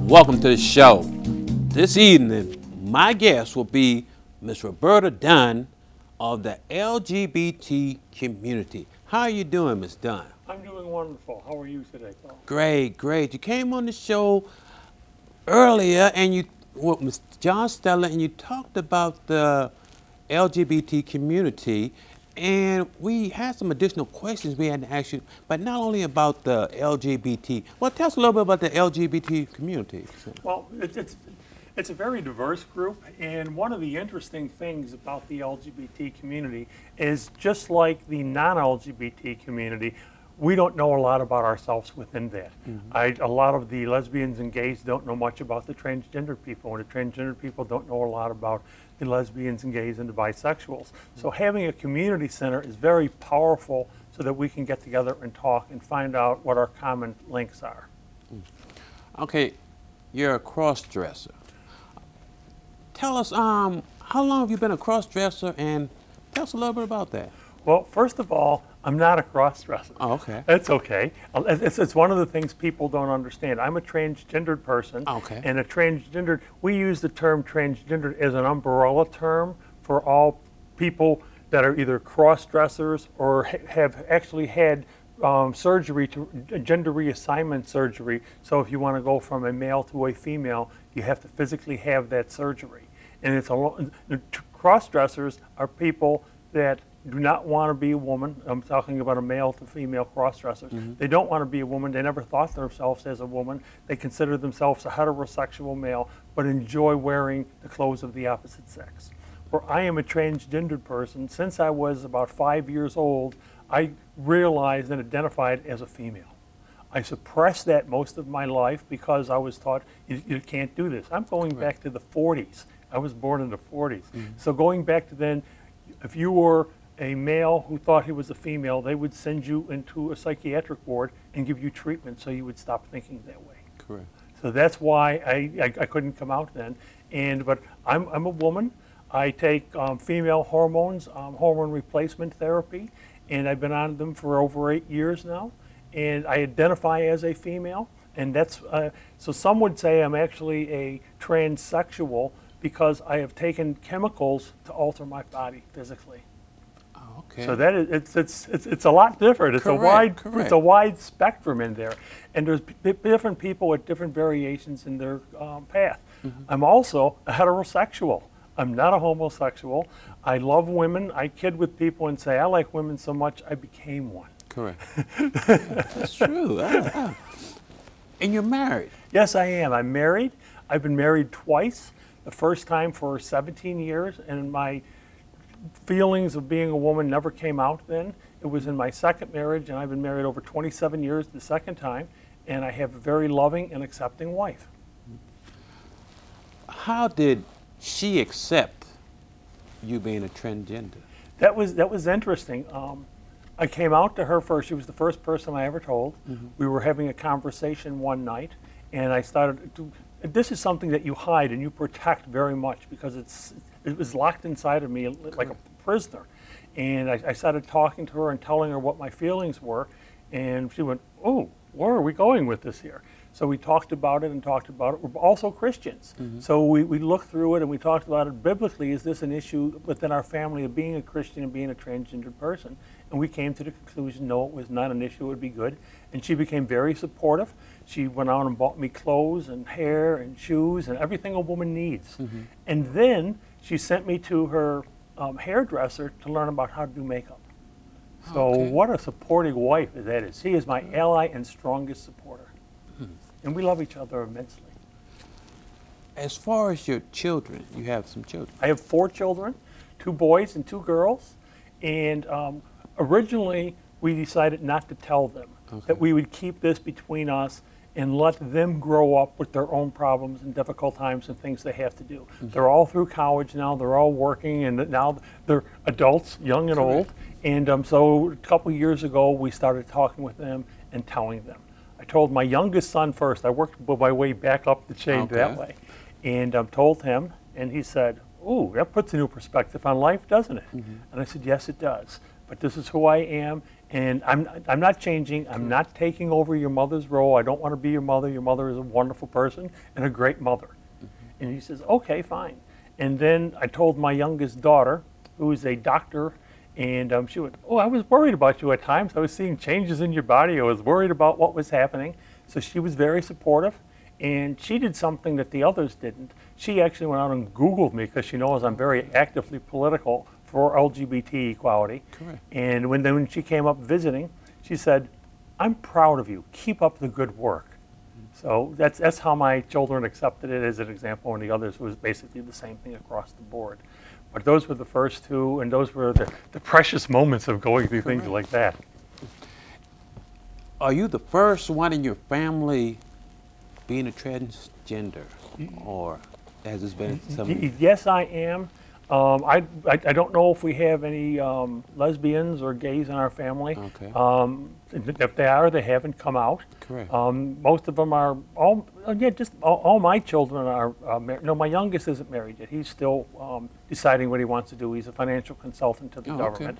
Welcome to the show. This evening, my guest will be Ms. Roberta Dunn of the LGBT community. How are you doing, Ms. Dunn? I'm doing wonderful. How are you today, Paul? Great, great. You came on the show earlier and you with Ms. John Stella and you talked about the LGBT community, and we had some additional questions we had to ask you, but not only about the LGBT. Well, tell us a little bit about the LGBT community. Well, it's a very diverse group, and one of the interesting things about the LGBT community is just like the non-LGBT community, we don't know a lot about ourselves within that. A lot of the lesbians and gays don't know much about the transgender people, and the transgender people don't know a lot about the lesbians and gays and the bisexuals. So having a community center is very powerful so that we can get together and talk and find out what our common links are. Okay, you're a cross-dresser. Tell us, how long have you been a cross-dresser, and tell us a little bit about that. Well, first of all, I'm not a cross-dresser. Oh, okay. That's okay. It's one of the things people don't understand. I'm a transgendered person. Okay. And a transgendered, we use the term transgendered as an umbrella term for all people that are either cross-dressers or have actually had surgery, to gender reassignment surgery. So if you want to go from a male to a female, you have to physically have that surgery. And it's cross-dressers are people that do not want to be a woman. I'm talking about a male to female cross-dressers. They don't want to be a woman. They never thought themselves as a woman. They consider themselves a heterosexual male, but enjoy wearing the clothes of the opposite sex. Where I am a transgendered person, since I was about 5 years old, I realized and identified as a female. I suppressed that most of my life because I was taught you can't do this. I'm going back to the 40s. I was born in the 40s. So going back to then, if you were a male who thought he was a female, they would send you into a psychiatric ward and give you treatment so you would stop thinking that way. Correct. So that's why I couldn't come out then. But I'm a woman. I take female hormones, hormone replacement therapy, and I've been on them for over 8 years now. And I identify as a female, and that's so some would say I'm actually a transsexual because I have taken chemicals to alter my body physically. Okay. So that is, it's a lot different. It's it's a wide spectrum in there, and there's different people with different variations in their path. I'm also a heterosexual. I'm not a homosexual. I love women. I kid with people and say I like women so much I became one. Correct. That's true. And you're married? Yes, I am. I'm married. I've been married twice. The first time for 17 years, and my feelings of being a woman never came out then. It was in my second marriage, and I've been married over 27 years the second time, and I have a very loving and accepting wife. How did she accept you being a transgender? That was interesting. I came out to her first. She was the first person I ever told. We were having a conversation one night, and I started to, this is something that you hide and you protect very much because it was locked inside of me like a prisoner. And I started talking to her and telling her what my feelings were, and she went, oh, where are we going with this here? So we talked about it and talked about it. We're also Christians. So we looked through it and we talked about it biblically. Is this an issue within our family of being a Christian and being a transgendered person? And we came to the conclusion, no, it was not an issue, it would be good. And she became very supportive. She went out and bought me clothes and hair and shoes and everything a woman needs. And then she sent me to her hairdresser to learn about how to do makeup. So what a supporting wife that is. She is my ally and strongest supporter. And we love each other immensely. As far as your children, you have some children. I have 4 children, 2 boys and 2 girls. And originally, we decided not to tell them, that we would keep this between us and let them grow up with their own problems and difficult times and things they have to do. They're all through college now, they're all working, and now they're adults, young and old. And so a couple years ago, we started talking with them and telling them. I told my youngest son first. I worked my way back up the chain that way. And told him, and he said, ooh, that puts a new perspective on life, doesn't it? And I said, yes, it does. But this is who I am, And I'm not changing. I'm not taking over your mother's role. I don't want to be your mother. Your mother is a wonderful person and a great mother. And he says, okay, fine. And then I told my youngest daughter, who is a doctor, and she went, oh, I was worried about you at times. I was seeing changes in your body. I was worried about what was happening. So she was very supportive. And she did something that the others didn't. She actually went out and Googled me because she knows I'm very actively political for LGBT equality. Correct. And when she came up visiting, she said, I'm proud of you. Keep up the good work. So that's how my children accepted it as an example, and the others was basically the same thing across the board. But those were the first two, and those were the precious moments of going through things like that. Are you the first one in your family being a transgender, or has this been some? Yes, I am. I don't know if we have any lesbians or gays in our family. Okay. If they are, they haven't come out. Correct. Most of them are all my children are married. No, my youngest isn't married yet. He's still deciding what he wants to do. He's a financial consultant to the government,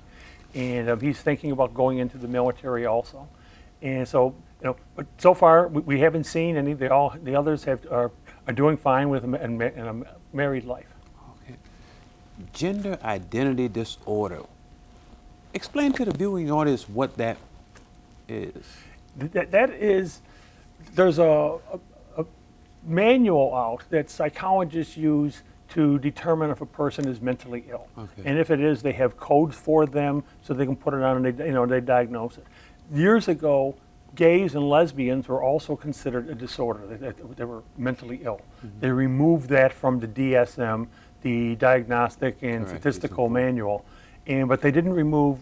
and he's thinking about going into the military also. And so, but so far we haven't seen any. The others are doing fine with a married life. Okay. Gender identity disorder. Explain to the viewing audience what that is. That is, there's a manual out that psychologists use to determine if a person is mentally ill. Okay. And And if it is, they have codes for them so they can put it on and they diagnose it. Years ago, gays and lesbians were also considered a disorder. They were mentally ill. Mm-hmm. They removed that from the DSM, the Diagnostic and Statistical Manual. But they didn't remove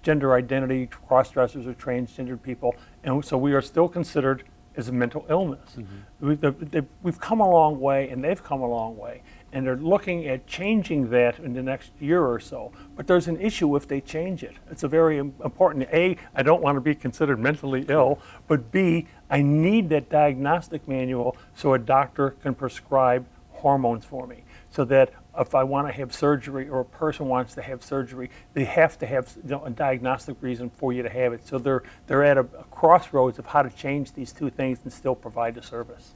gender identity, cross-dressers or transgendered people, and so we are still considered as a mental illness. Mm-hmm. We've come a long way, and they've come a long way, and they're looking at changing that in the next year or so. But there's an issue if they change it. It's a very important, A, I don't want to be considered mentally ill, but B, I need that diagnostic manual so a doctor can prescribe hormones for me, so that if I want to have surgery or a person wants to have surgery, they have to have a diagnostic reason for you to have it. So they're at a crossroads of how to change these two things and still provide the service.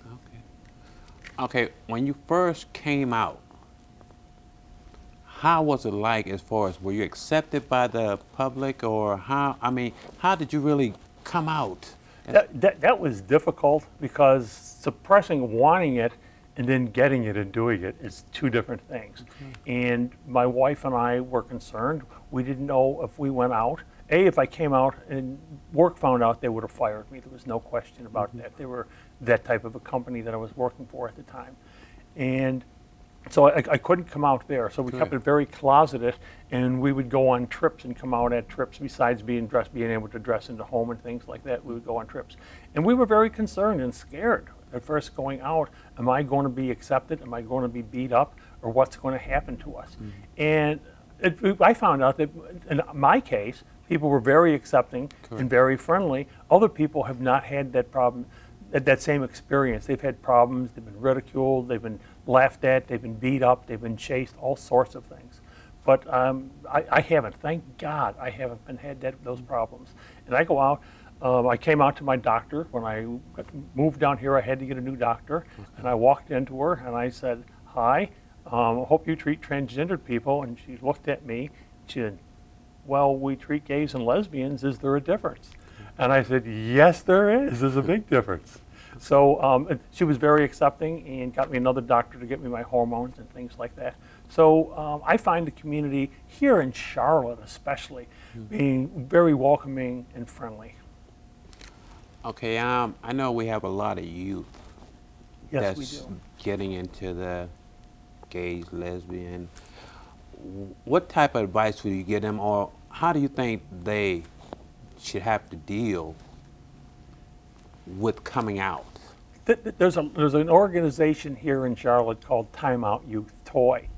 Okay, when you first came out, how was it like as far as, were you accepted by the public, or how did you really come out? That was difficult because suppressing wanting it and then getting it and doing it is two different things. Okay. And my wife and I were concerned. We didn't know if we went out. If I came out and work found out, they would have fired me. There was no question about that. They were that type of a company that I was working for at the time. And so I couldn't come out there. So we kept it very closeted, and we would go on trips and come out at trips. Besides being able to dress in the home and things like that, we would go on trips. And we were very concerned and scared at first going out. Am I going to be accepted? Am I going to be beat up? Or what's going to happen to us? And I found out that in my case, people were very accepting and very friendly. Other people have not had that problem, that same experience. They've had problems, they've been ridiculed, they've been laughed at, they've been beat up, they've been chased, all sorts of things. But I haven't, thank God, I haven't had those problems. And I go out, I came out to my doctor. When I moved down here, I had to get a new doctor. And I walked into her and I said, hi, I hope you treat transgendered people. And she looked at me, she said, well, we treat gays and lesbians, is there a difference? And I said, yes, there is. There's a big difference. So she was very accepting and got me another doctor to get me my hormones and things like that. So I find the community here in Charlotte especially being very welcoming and friendly. Okay, I know we have a lot of youth Yes, getting into the gays, lesbian. What type of advice would you give them, or how do you think they should have to deal with coming out? There's an organization here in Charlotte called Time Out Youth Toy,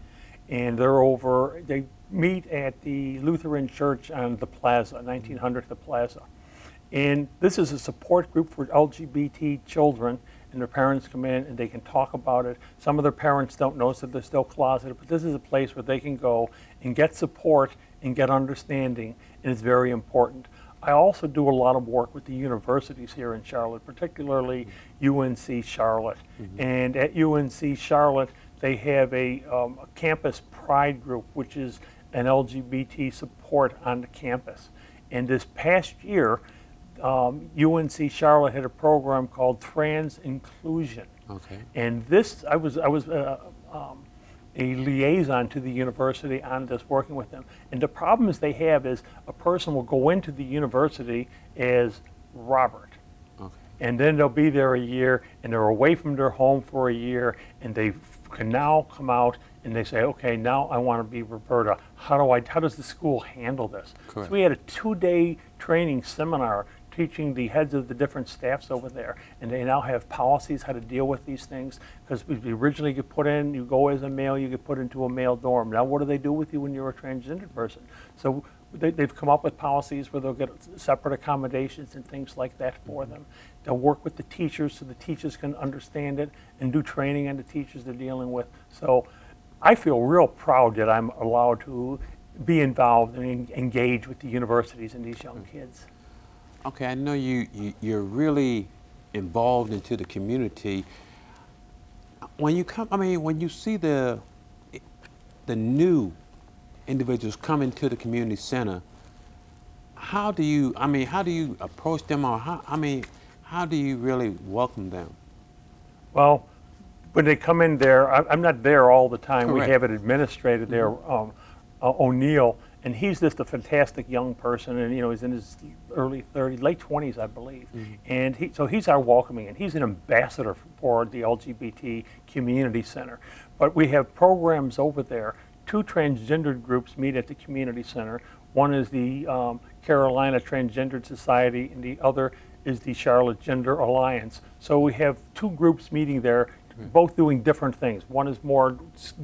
and they meet at the Lutheran Church on the Plaza, 1900 the Plaza. And this is a support group for LGBT children, and their parents come in and they can talk about it. Some of their parents don't know, so they're still closeted, but this is a place where they can go and get support and get understanding, and it's very important. I also do a lot of work with the universities here in Charlotte, particularly UNC Charlotte. And at UNC Charlotte, they have a campus pride group, which is an LGBT support on the campus. And this past year, UNC Charlotte had a program called Trans Inclusion. Okay. And this, I was a liaison to the university on this, working with them. And the problems they have is a person will go into the university as Robert. Okay. And then they'll be there a year, and they're away from their home for a year, and they can now come out and they say, okay, now I want to be Roberta. How does the school handle this? Correct. So we had a 2-day training seminar teaching the heads of the different staffs over there, and they now have policies how to deal with these things, because originally you put in, you go as a male, you get put into a male dorm. Now what do they do with you when you're a transgender person? So they've come up with policies where they'll get separate accommodations and things like that for them. They'll work with the teachers so the teachers can understand it and do training on the teachers they're dealing with. So I feel real proud that I'm allowed to be involved and engage with the universities and these young kids. Okay, I know you're really involved into the community. When you come, I mean, when you see the new individuals come into the community center, how do you approach them, or how do you really welcome them? Well, when they come in there, I'm not there all the time. Correct. We have an administrator there, O'Neill, and he's just a fantastic young person, and he's in his early 30s, late 20s, I believe. And so he's our welcoming, and he's an ambassador for the LGBT community center. But we have programs over there. 2 transgender groups meet at the community center. One is the Carolina Transgender Society, and the other is the Charlotte Gender Alliance. So we have 2 groups meeting there, both doing different things. One is more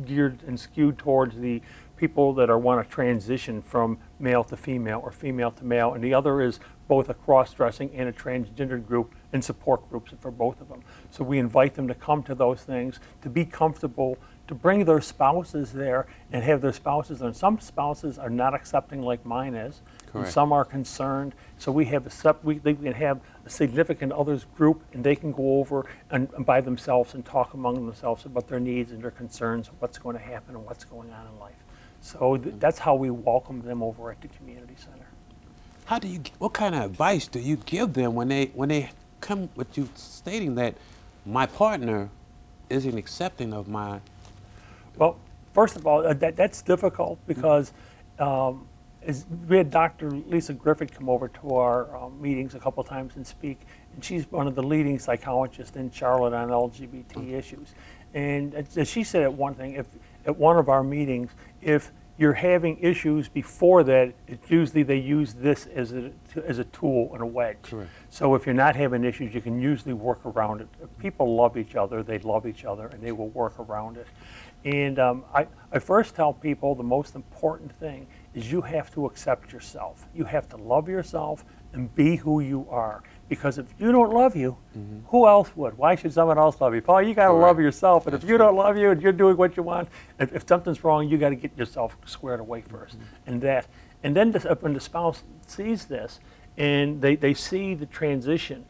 geared and skewed towards the people that want to transition from male to female or female to male, and the other is both a cross-dressing and a transgender group and support groups for both of them. So we invite them to come to those things, to be comfortable, to bring their spouses there and have their spouses, and some spouses are not accepting like mine is. And some are concerned, so we have they can have a significant others group, and they can go over and by themselves and talk among themselves about their needs and their concerns, what's going to happen and what's going on in life. So that's how we welcome them over at the community center. What kind of advice do you give them when they come with you stating that my partner isn't accepting of my? Well, first of all, that's difficult because we had Dr. Lisa Griffith come over to our meetings a couple times and speak, and she's one of the leading psychologists in Charlotte on LGBT issues. And as she said at one of our meetings, if you're having issues before that, usually they use this as a tool and a wedge. Correct. So if you're not having issues, you can usually work around it. If people love each other, they love each other, and they will work around it. And I first tell people the most important thing is you have to accept yourself. You have to love yourself and be who you are. Because if you don't love you, who else would? Why should someone else love you? Paul, you got to love yourself. And if you don't love you and you're doing what you want, if something's wrong, you got to get yourself squared away first. And then when the spouse sees this and they see the transition,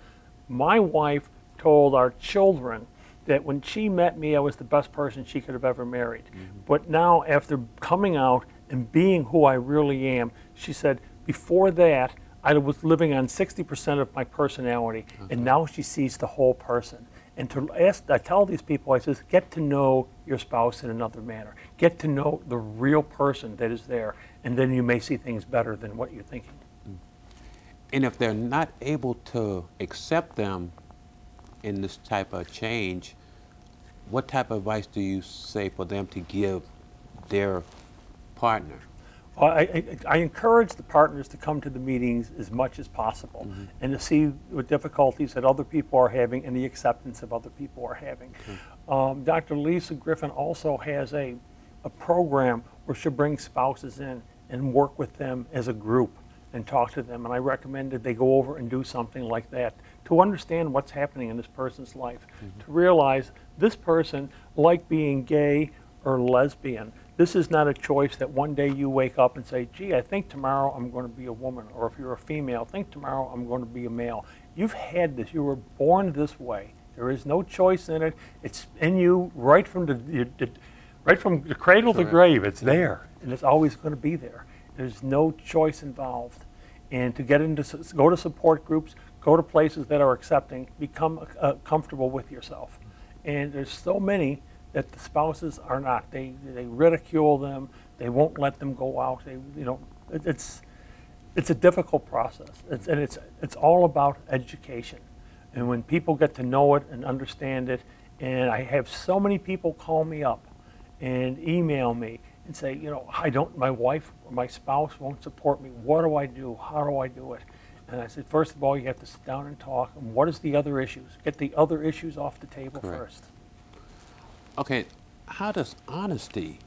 my wife told our children that when she met me, I was the best person she could have ever married. But now, after coming out and being who I really am, she said, before that, I was living on 60% of my personality, and now she sees the whole person. And I tell these people, I says, get to know your spouse in another manner. Get to know the real person that is there, and then you may see things better than what you're thinking. And if they're not able to accept them in this type of change, what type of advice do you say for them to give their partner? Well, I encourage the partners to come to the meetings as much as possible and to see the difficulties that other people are having and the acceptance of other people are having. Dr. Lisa Griffin also has a program where she'll bring spouses in and work with them as a group and talk to them. And I recommend that they go over and do something like that to understand what's happening in this person's life, to realize this person, like being gay or lesbian, This is not a choice that one day you wake up and say, gee, I think tomorrow I'm going to be a woman. Or if you're a female, think tomorrow I'm going to be a male. You've had this. You were born this way. There is no choice in it. It's in you right from the cradle to grave. It's there, and it's always going to be there. There's no choice involved. And to go to support groups, go to places that are accepting, become comfortable with yourself. And there's so many that the spouses are not. They ridicule them. They won't let them go out. It's a difficult process. It's all about education. And when people get to know it and understand it, and I have so many people call me up and email me and say, my wife or my spouse won't support me. What do I do? How do I do it? And I said, first of all, you have to sit down and talk. And what is the other issues? Get the other issues off the table first. Okay, how does honesty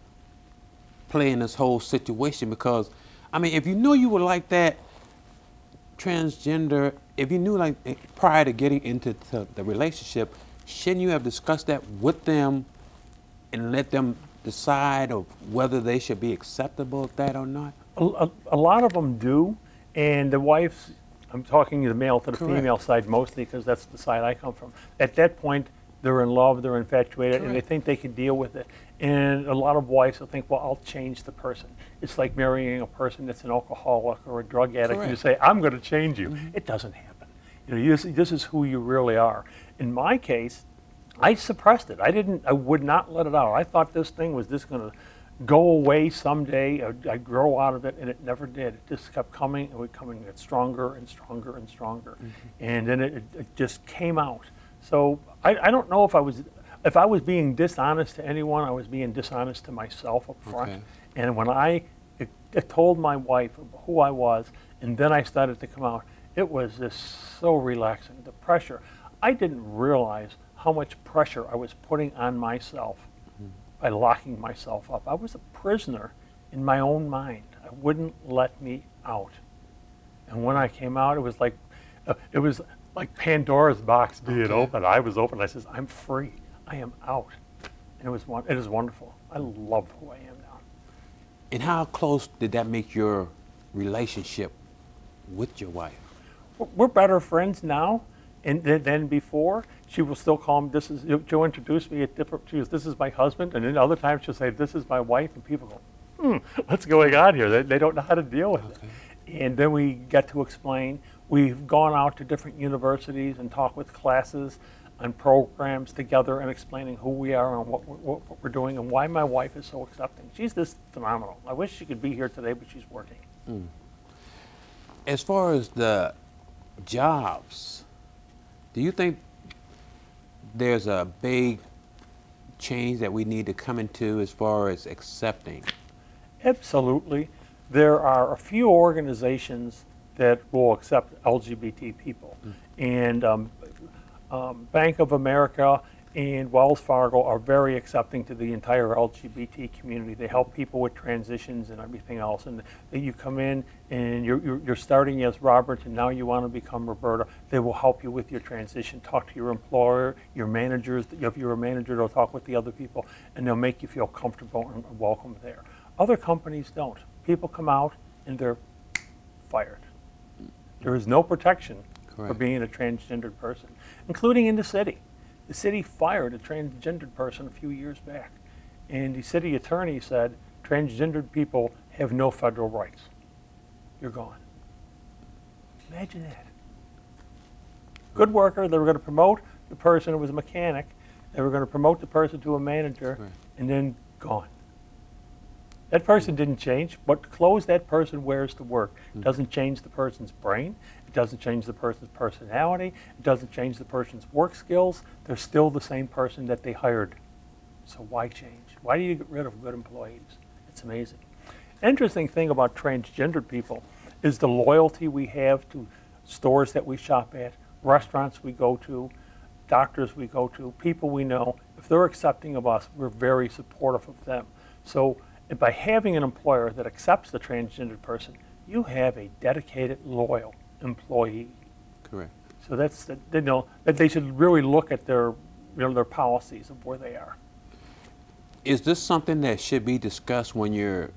play in this whole situation? Because, I mean, if you knew you were like that, transgender, if you knew like prior to getting into the relationship, shouldn't you have discussed that with them and let them decide of whether they should be acceptable of that or not? A lot of them do, and the wives, I'm talking the male to the female side mostly because that's the side I come from. At that point, they're in love, they're infatuated, and they think they can deal with it. And a lot of wives will think, well, I'll change the person. It's like marrying a person that's an alcoholic or a drug addict, and you say, I'm going to change you. It doesn't happen. This is who you really are. In my case, I suppressed it. I would not let it out. I thought this thing was just going to go away someday. I'd grow out of it, and it never did. It just kept coming, and would come and get stronger and stronger and stronger. And then it just came out. So I don't know if I was being dishonest to anyone. I was being dishonest to myself up front. And when I told my wife who I was, and then I started to come out, it was just so relaxing. The pressure, I didn't realize how much pressure I was putting on myself by locking myself up. I was a prisoner in my own mind. I wouldn't let me out. And when I came out, it was like Pandora's box being open. I was open. I says, I'm free. I am out. And it is wonderful. I love who I am now. And how close did that make your relationship with your wife? We're better friends now than before. She will still call me, she'll introduce me at different, this is my husband, and then other times she'll say, this is my wife, and people go, what's going on here? They don't know how to deal with it. And then we get to explain. We've gone out to different universities and talked with classes and programs together and explaining who we are and what we're doing and why my wife is so accepting. She's just phenomenal. I wish she could be here today, but she's working. As far as the jobs, do you think there's a big change that we need to come into as far as accepting? Absolutely. There are a few organizations that will accept LGBT people. And Bank of America and Wells Fargo are very accepting to the entire LGBT community. They help people with transitions and everything else. And you come in and you're starting as Robert and now you want to become Roberta. They will help you with your transition. Talk to your employer, your managers. If you're a manager, they'll talk with the other people and they'll make you feel comfortable and welcome there. Other companies don't. People come out and they're fired. There is no protection for being a transgendered person, including in the city. The city fired a transgendered person a few years back, and the city attorney said, transgendered people have no federal rights. You're gone. Imagine that. Good worker, they were going to promote the person who was a mechanic, they were going to promote the person to a manager, and then gone. That person didn't change. What clothes that person wears to work doesn't change the person's brain. It doesn't change the person's personality. It doesn't change the person's work skills. They're still the same person that they hired. So why change? Why do you get rid of good employees? It's amazing. Interesting thing about transgendered people is the loyalty we have to stores that we shop at, restaurants we go to, doctors we go to, people we know. If they're accepting of us, we're very supportive of them. So by having an employer that accepts the transgendered person, you have a dedicated, loyal employee. Correct. So that's that they should really look at their policies of where they are. Is this something that should be discussed when you're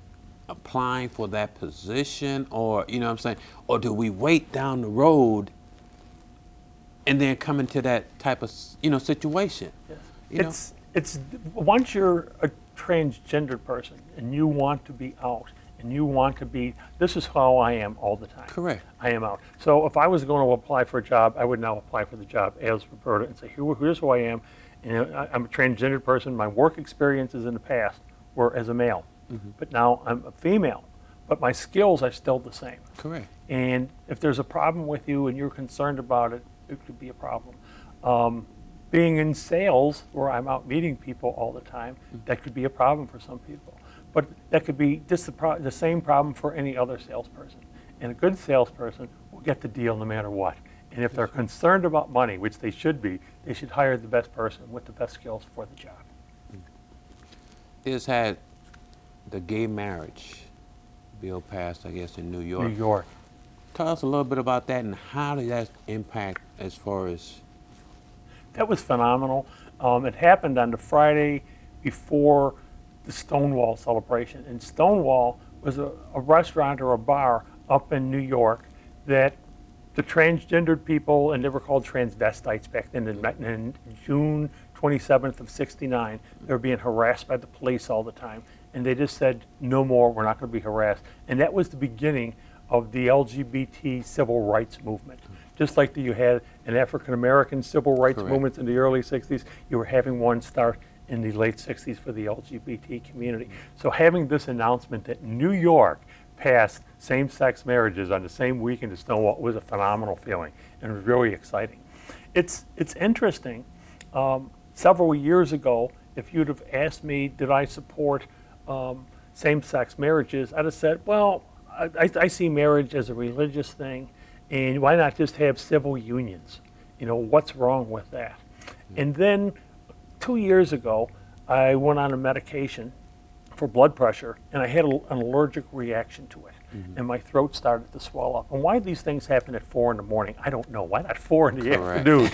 applying for that position, or you know what I'm saying, or do we wait down the road and then come into that type of situation? Yes. You know? It's once you're a transgender person and you want to be out and you want to be, this is how I am all the time. Correct. I am out. So if I was going to apply for a job, I would now apply for the job as Roberta and say, here's who I am. And I'm a transgendered person. My work experiences in the past were as a male, but now I'm a female. But my skills are still the same. Correct. And if there's a problem with you and you're concerned about it, it could be a problem. Being in sales, where I'm out meeting people all the time, that could be a problem for some people. But that could be just the same problem for any other salesperson. And a good salesperson will get the deal no matter what. And if they're concerned about money, which they should be, they should hire the best person with the best skills for the job. There's had the gay marriage bill passed, I guess, in New York. New York. Tell us a little bit about that and how did that impact as far as... That was phenomenal. It happened on the Friday before the Stonewall celebration. And Stonewall was a restaurant or a bar up in New York that the transgendered people, and they were called transvestites back then, in June 27th of '69, they were being harassed by the police all the time. And they just said, no more, we're not going to be harassed. And that was the beginning of the LGBT civil rights movement. Just like you had an African-American civil rights movement in the early 60s, you were having one start in the late 60s for the LGBT community. So having this announcement that New York passed same-sex marriages on the same weekend as Stonewall was a phenomenal feeling, and it was really exciting. It's interesting. Several years ago, if you'd have asked me, did I support same-sex marriages, I'd have said, well, I see marriage as a religious thing, and why not just have civil unions? You know, what's wrong with that? And then 2 years ago, I went on a medication for blood pressure, and I had an allergic reaction to it, and my throat started to swell up. And why these things happen at 4 in the morning, I don't know. Why not 4 in the afternoon?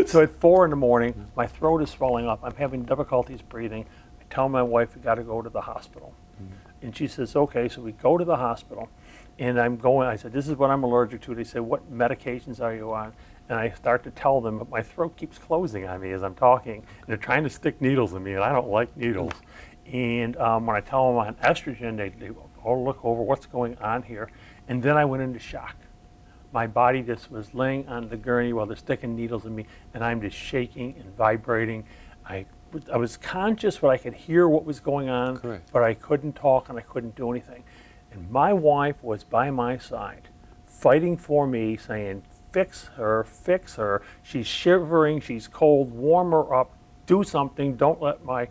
So at 4 in the morning, my throat is swelling up. I'm having difficulties breathing. I tell my wife we got to go to the hospital. And she says, okay, so we go to the hospital, and I said, this is what I'm allergic to. They say, what medications are you on? And I start to tell them, but my throat keeps closing on me as I'm talking, and they're trying to stick needles in me, and I don't like needles. And when I tell them I'm on estrogen, they look over what's going on here, and then I went into shock. My body just was laying on the gurney while they're sticking needles in me, and I'm just shaking and vibrating. I was conscious, but I could hear what was going on, but I couldn't talk and I couldn't do anything. And my wife was by my side, fighting for me, saying, fix her, fix her. She's shivering, she's cold, warm her up, do something, don't let my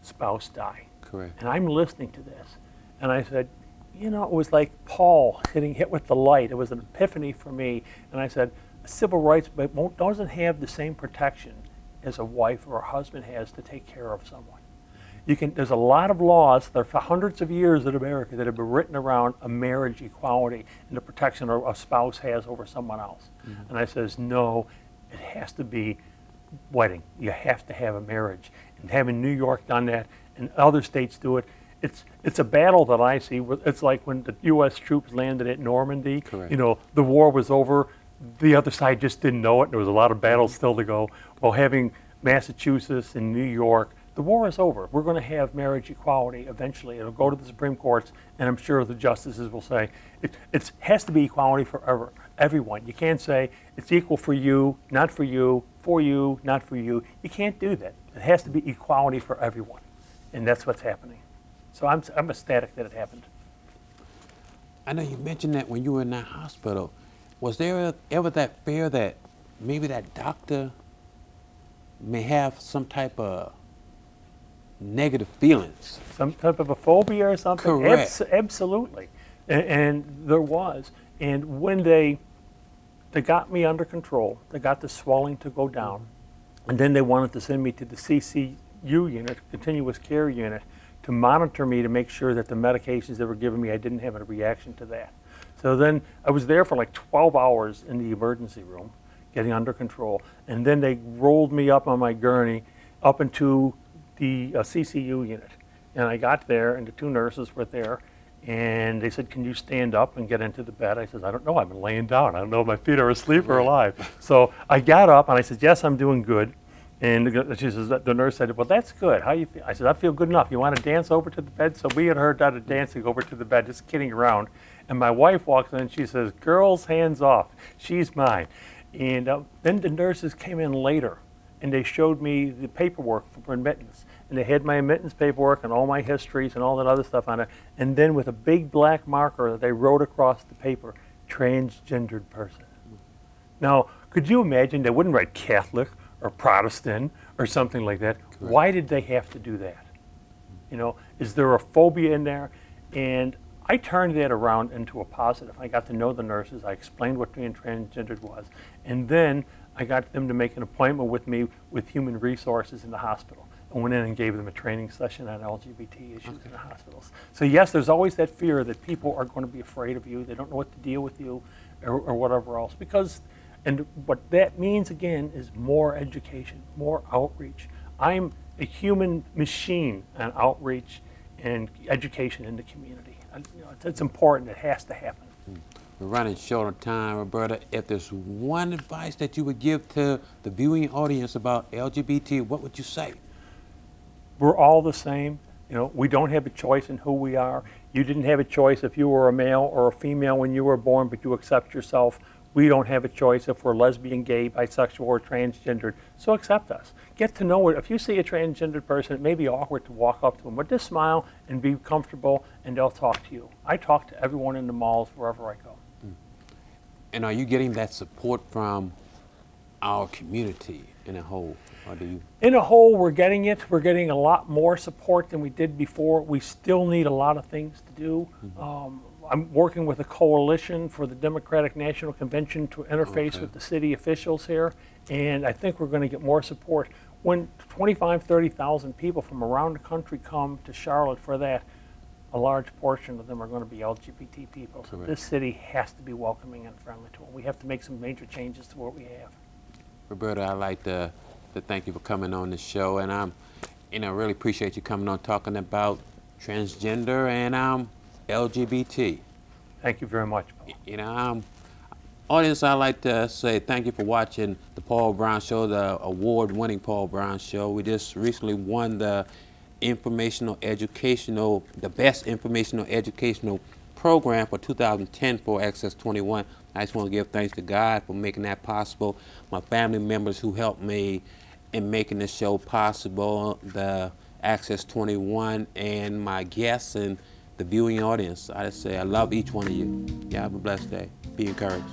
spouse die. And I'm listening to this. And I said, you know, it was like Paul getting hit with the light. It was an epiphany for me. And I said, civil rights doesn't have the same protection as a wife or a husband has to take care of someone. There's a lot of laws that are for hundreds of years in America that have been written around a marriage equality and the protection a spouse has over someone else. And I says, no, it has to be wedding. You have to have a marriage. And having New York done that and other states do it, it's a battle that I see. It's like when the U.S. troops landed at Normandy. You know, the war was over. The other side just didn't know it. There was a lot of battles still to go. Well, having Massachusetts and New York, the war is over. We're going to have marriage equality eventually. It'll go to the Supreme Courts, and I'm sure the justices will say it has to be equality for everyone. You can't say it's equal for you, not for you, not for you. You can't do that. It has to be equality for everyone, and that's what's happening. So I'm ecstatic that it happened. I know you mentioned that when you were in that hospital. Was there ever that fear that maybe that doctor may have some type of negative feelings? Some type of a phobia or something? Absolutely. And there was. And when they got me under control, they got the swelling to go down, and then they wanted to send me to the CCU unit, continuous care unit, to monitor me to make sure that the medications they were giving me, I didn't have a reaction to that. So then I was there for like 12 hours in the emergency room, getting under control. And then they rolled me up on my gurney up into the CCU unit. And I got there, and the two nurses were there, and they said, "Can you stand up and get into the bed?" I said, "I don't know. I've been laying down. I don't know if my feet are asleep or alive." So I got up, and I said, "Yes, I'm doing good." And she says, the nurse said, "Well, that's good. How you feel?" I said, "I feel good enough. You want to dance over to the bed?" So we had her started dancing over to the bed, just kidding around. And my wife walks in, and she says, "Girls, hands off. She's mine." And then the nurses came in later, and they showed me the paperwork for admittance. And they had my admittance paperwork and all my histories and all that other stuff on it. And then with a big black marker, they wrote across the paper, "Transgendered person." Now, could you imagine they wouldn't write Catholic or Protestant or something like that? Correct. Why did they have to do that? You know, is there a phobia in there? And I turned that around into a positive. I got to know the nurses. I explained what being transgendered was. And then I got them to make an appointment with me with human resources in the hospital. I went in and gave them a training session on LGBT issues in the hospitals. So yes, there's always that fear that people are going to be afraid of you. They don't know what to deal with you or whatever else. And what that means, again, is more education, more outreach. I'm a human machine on outreach and education in the community. You know, it's important. It has to happen. We're running short of time, Roberta. If there's one advice that you would give to the viewing audience about LGBT, what would you say? We're all the same. You know, we don't have a choice in who we are. You didn't have a choice if you were a male or a female when you were born, but you accept yourself. We don't have a choice if we're lesbian, gay, bisexual, or transgendered. So accept us. Get to know it. If you see a transgendered person, it may be awkward to walk up to them, but just smile and be comfortable, and they'll talk to you. I talk to everyone in the malls wherever I go. And are you getting that support from our community in a whole? Or do you? In a whole, we're getting it. We're getting a lot more support than we did before. We still need a lot of things to do. I'm working with a coalition for the Democratic National Convention to interface with the city officials here, and I think we're going to get more support. When 25, 30,000 people from around the country come to Charlotte for that, a large portion of them are going to be LGBT people. So this city has to be welcoming and friendly to them. We have to make some major changes to what we have. Roberta, I'd like to thank you for coming on the show, and I really appreciate you coming on talking about transgender and LGBT. Thank you very much, Paul. Audience, I'd like to say thank you for watching the Paul Brown Show, the award-winning Paul Brown Show. We just recently won the best informational educational program for 2010 for Access 21. I just want to give thanks to God for making that possible. My family members who helped me in making this show possible, the Access 21, and my guests and the viewing audience. I just say I love each one of you. You have a blessed day. Be encouraged.